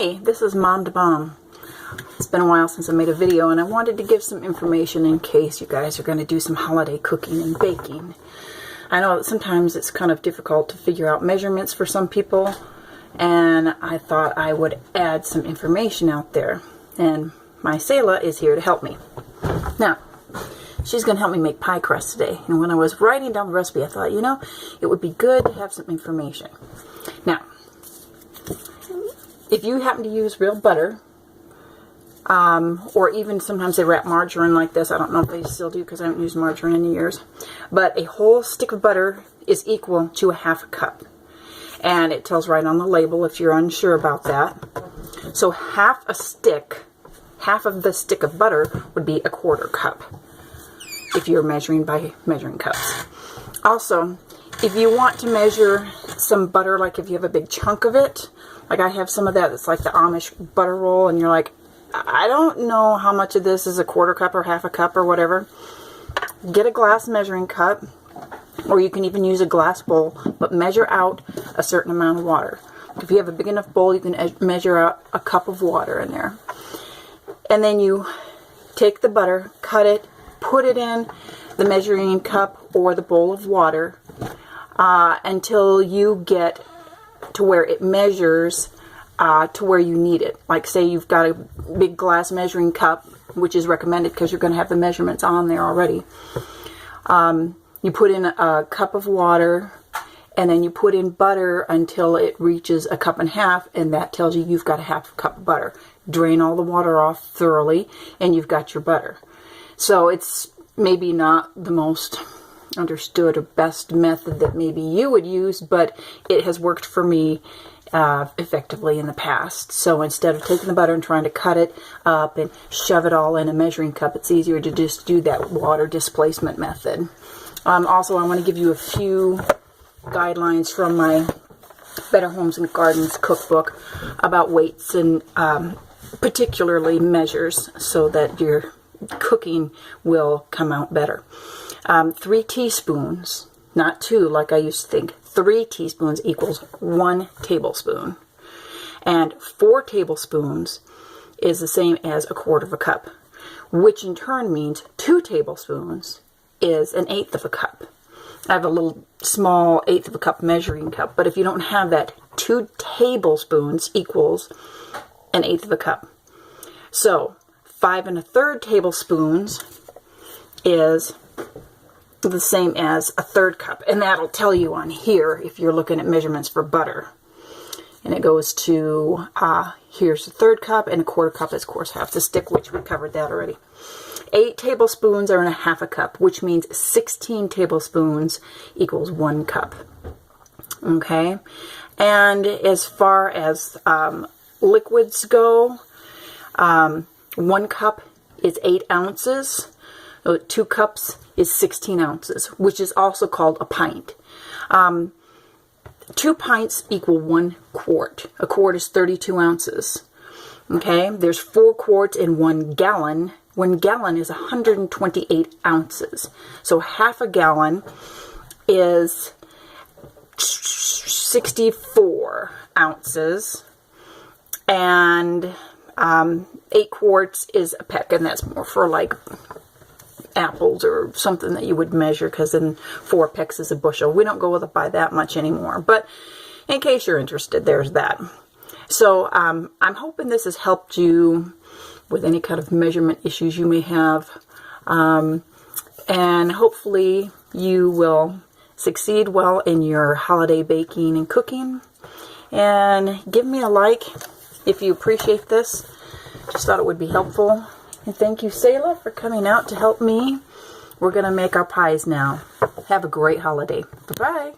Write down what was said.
Hey, this is Mom to Bomb. It's been a while since I made a video, and I wanted to give some information in case you guys are going to do some holiday cooking and baking. I know that sometimes it's kind of difficult to figure out measurements for some people, and I thought I would add some information out there. And my Selah is here to help me. Now, she's going to help me make pie crust today. And when I was writing down the recipe, I thought, you know, it would be good to have some information. Now, if you happen to use real butter, or even sometimes they wrap margarine like this. I don't know if they still do because I haven't used margarine in years. But a whole stick of butter is equal to a half a cup. And it tells right on the label if you're unsure about that. So half of the stick of butter would be a quarter cup if you're measuring by measuring cups. Also, if you want to measure some butter, like if you have a big chunk of it, like I have some of that that's like the Amish butter roll, and you're like, I don't know how much of this is a quarter cup or half a cup or whatever. Get a glass measuring cup, or you can even use a glass bowl, but measure out a certain amount of water. If you have a big enough bowl, you can measure out a cup of water in there. And then you take the butter, cut it, put it in the measuring cup or the bowl of water until you get to where it measures to where you need it. Like say you've got a big glass measuring cup, which is recommended because you're going to have the measurements on there already. You put in a cup of water, and then you put in butter until it reaches a cup and a half, and that tells you you've got a half cup of butter. Drain all the water off thoroughly, and you've got your butter. So it's maybe not the most understood or best method that maybe you would use, but it has worked for me effectively in the past. So instead of taking the butter and trying to cut it up and shove it all in a measuring cup, it's easier to just do that water displacement method. Also, I want to give you a few guidelines from my Better Homes and Gardens cookbook about weights and particularly measures so that your cooking will come out better. 3 teaspoons, not 2 like I used to think. 3 teaspoons equals 1 tablespoon. And 4 tablespoons is the same as a quarter of a cup, which in turn means 2 tablespoons is 1/8 of a cup. I have a little small 1/8 of a cup measuring cup, but if you don't have that, 2 tablespoons equals 1/8 of a cup. So 5 1/3 tablespoons is the same as a 1/3 cup, and that'll tell you on here if you're looking at measurements for butter. And it goes to here's a 1/3 cup, and a quarter cup is of course half the stick, which we covered that already. 8 tablespoons are in a half a cup, which means 16 tablespoons equals 1 cup. Okay, and as far as liquids go, 1 cup is 8 ounces. 2 cups is 16 ounces, which is also called a pint. 2 pints equal 1 quart. A quart is 32 ounces. Okay, there's 4 quarts in 1 gallon. 1 gallon is 128 ounces. So half a gallon is 64 ounces. And 8 quarts is a peck, and that's more for like apples or something that you would measure, because then 4 pecks is a bushel. We don't go by that much anymore, but in case you're interested, there's that. So I'm hoping this has helped you with any kind of measurement issues you may have, and hopefully you will succeed well in your holiday baking and cooking. And give me a like if you appreciate this. Just thought it would be helpful. And thank you, Selah, for coming out to help me. We're going to make our pies now. Have a great holiday. Bye-bye.